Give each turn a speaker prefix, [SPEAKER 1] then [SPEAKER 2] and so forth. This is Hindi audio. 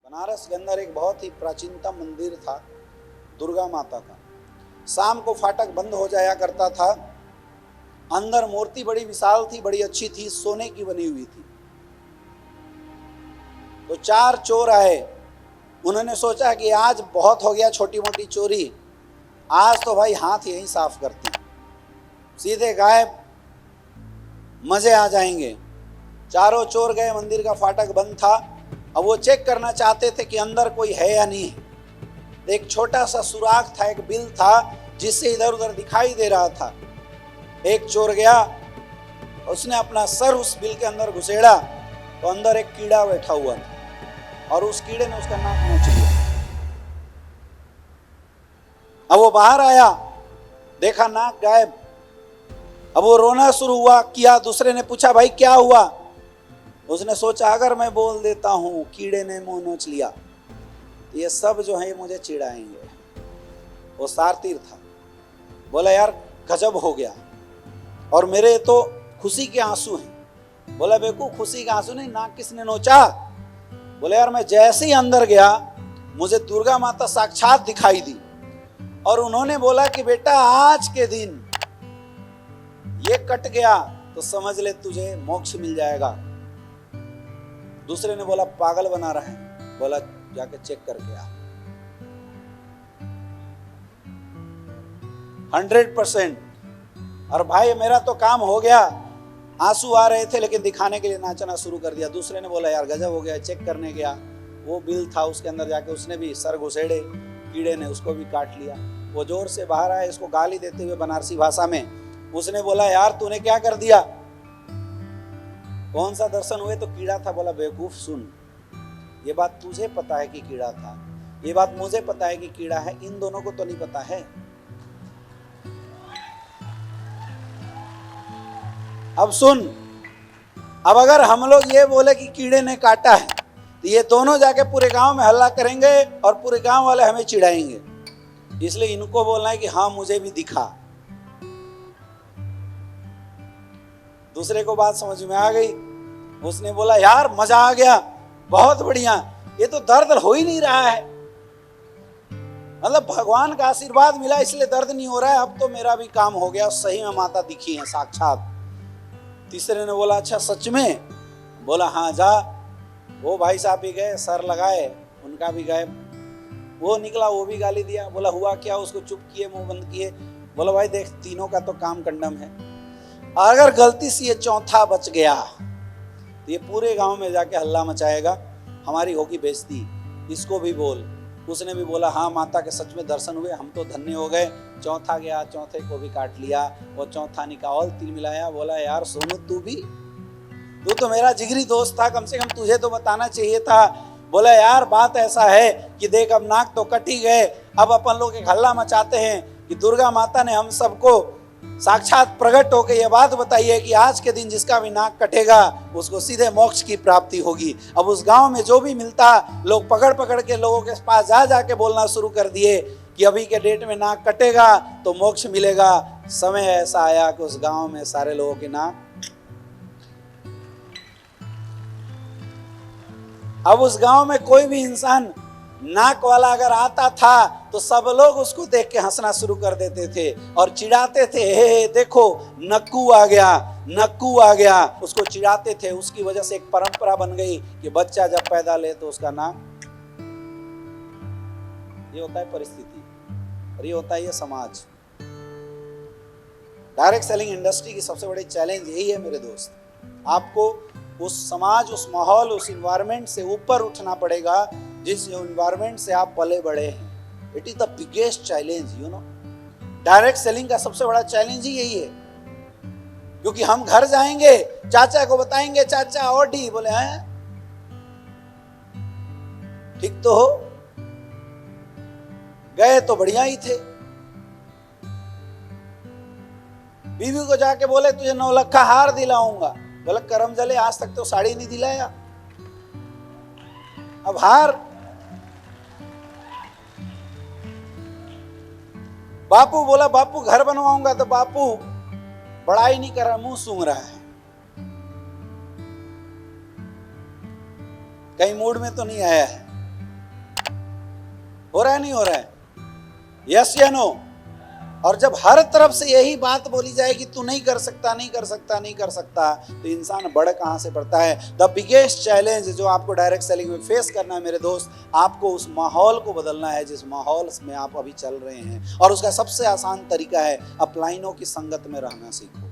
[SPEAKER 1] बनारस के अंदर एक बहुत ही प्राचीनतम मंदिर था, दुर्गा माता का। शाम को फाटक बंद हो जाया करता था। अंदर मूर्ति बड़ी विशाल थी, बड़ी अच्छी थी, सोने की बनी हुई थी। तो 4 चोर आए। उन्होंने सोचा कि आज बहुत हो गया छोटी मोटी चोरी, आज तो भाई हाथ यहीं साफ करते हैं, सीधे गायब, मजे आ जाएंगे। चारों चोर गए, मंदिर का फाटक बंद था। अब वो चेक करना चाहते थे कि अंदर कोई है या नहीं है। एक छोटा सा सुराख था, एक बिल था जिससे इधर उधर दिखाई दे रहा था। एक चोर गया, उसने अपना सर उस बिल के अंदर घुसेड़ा तो अंदर एक कीड़ा बैठा हुआ था और उस कीड़े ने उसका नाक नोच लिया। अब वो बाहर आया, देखा नाक गायब। अब वो रोना शुरू हुआ किया। दूसरे ने पूछा, भाई क्या हुआ? उसने सोचा, अगर मैं बोल देता हूं कीड़े ने मुंह नोच लिया, ये सब जो है मुझे चिढ़ाएंगे। वो सारतीर था। बोला, यार गजब हो गया, और मेरे तो खुशी के आंसू हैं। बोला, बेवकूफ, खुशी के आंसू नहीं, नाक किसने नोचा? बोले, यार मैं जैसे ही अंदर गया मुझे दुर्गा माता साक्षात दिखाई दी और उन्होंने बोला कि बेटा आज के दिन ये कट गया तो समझ ले तुझे मोक्ष मिल जाएगा। दूसरे ने बोला, पागल बना रहा है। बोला, जाके चेक करके आ। 100%। और भाई मेरा तो काम हो गया। आंसू आ रहे थे लेकिन दिखाने के लिए नाचना शुरू कर दिया। दूसरे ने बोला, यार गजब हो गया। चेक करने गया, वो बिल था, उसके अंदर जाके उसने भी सर घुसेड़े, कीड़े ने उसको भी काट लिया। वो जोर से बाहर आया, इसको गाली देते हुए बनारसी भाषा में। उसने बोला, यार तूने क्या कर दिया? कौन सा दर्शन हुए? तो कीड़ा था। बोला, बेवकूफ सुन, ये बात तुझे पता है कि कीड़ा था, ये बात मुझे पता है कि कीड़ा है, इन दोनों को तो नहीं पता है। अब सुन, अब अगर हम लोग ये बोले कि कीड़े ने काटा है तो ये दोनों जाके पूरे गांव में हल्ला करेंगे और पूरे गांव वाले हमें चिढ़ाएंगे। इसलिए इनको बोलना है कि हाँ मुझे भी दिखा। दूसरे को बात समझ में आ गई। उसने बोला, यार मजा आ गया, बहुत बढ़िया, ये तो दर्द हो ही नहीं रहा है, मतलब भगवान का आशीर्वाद मिला इसलिए दर्द नहीं हो रहा है। अब तो मेरा भी काम हो गया, सही में माता दिखी है साक्षात। तीसरे ने बोला, अच्छा सच में? बोला, हाँ जा। वो भाई साहब भी गए, सर लगाए, उनका भी गायब। वो निकला, वो भी गाली दिया। बोला, हुआ क्या? उसको चुप किए, मुंह बंद किए। बोला, भाई देख, तीनों का तो काम कंडम है, अगर गलती से ये चौथा बच गया तो ये पूरे गांव में जाके हल्ला मचाएगा, हमारी होगी बेइज्जती, इसको भी बोल। उसने भी बोला, हाँ माता के सच में दर्शन हुए, हम तो धन्य हो गए। चौथा गया, चौथे को भी काट लिया। वो चौथा निकाल तिल मिलाया। बोला, यार सोनू तू तो मेरा जिगरी दोस्त था, कम से कम तुझे तो बताना चाहिए था। बोला, यार बात ऐसा है कि देख, अब नाक तो कट ही गए, अब अपन लोग एक हल्ला मचाते हैं कि दुर्गा माता ने हम सबको साक्षात प्रकट होकर यह बात बताई है कि आज के दिन जिसका भी नाक कटेगा उसको सीधे मोक्ष की प्राप्ति होगी। अब उस गांव में जो भी मिलता, लोग पकड़ पकड़ के लोगों के पास जा जाके बोलना शुरू कर दिए कि अभी के डेट में नाक कटेगा तो मोक्ष मिलेगा। समय ऐसा आया कि उस गांव में सारे लोगों के नाक, अब उस गांव में कोई भी इंसान नाक वाला अगर आता था तो सब लोग उसको देख के हंसना शुरू कर देते थे और चिढ़ाते थे, हे देखो नक्कू आ गया, नक्कू आ गया, उसको चिढ़ाते थे। उसकी वजह से एक परंपरा बन गई कि बच्चा जब पैदा ले तो उसका नाम, ये होता है परिस्थिति और ये होता है ये समाज। डायरेक्ट सेलिंग इंडस्ट्री की सबसे बड़ी चैलेंज यही है मेरे दोस्त, आपको उस समाज, उस माहौल, उस इन्वायरमेंट से ऊपर उठना पड़ेगा जिस इन्वायरमेंट से आप पले बड़े हैं। It is the biggest challenge, you know. Direct selling का सबसे बड़ा चैलेंज ही यही है, क्योंकि हम घर जाएंगे, चाचा को बताएंगे, चाचा ऑडी, बोले हैं ठीक तो हो, गए तो बढ़िया ही थे। बीवी को जाके बोले, तुझे 9 लाख का हार दिलाऊंगा, बोले करम जले, आज तक तो साड़ी नहीं दिलाया, अब हार। बापू बोला, बापू घर बनवाऊंगा, तो बापू बड़ाई नहीं कर रहा, मुंह सूंघ रहा है, कहीं मूड में तो नहीं आया है। हो रहा है नहीं हो रहा है? यस या नो? और जब हर तरफ से यही बात बोली जाए कि तू नहीं कर सकता, नहीं कर सकता, नहीं कर सकता, तो इंसान बढ़ कहां से पड़ता है? द बिगेस्ट चैलेंज जो आपको डायरेक्ट सेलिंग में फेस करना है मेरे दोस्त, आपको उस माहौल को बदलना है जिस माहौल में आप अभी चल रहे हैं। और उसका सबसे आसान तरीका है अपलाइनों की संगत में रहना सीखो।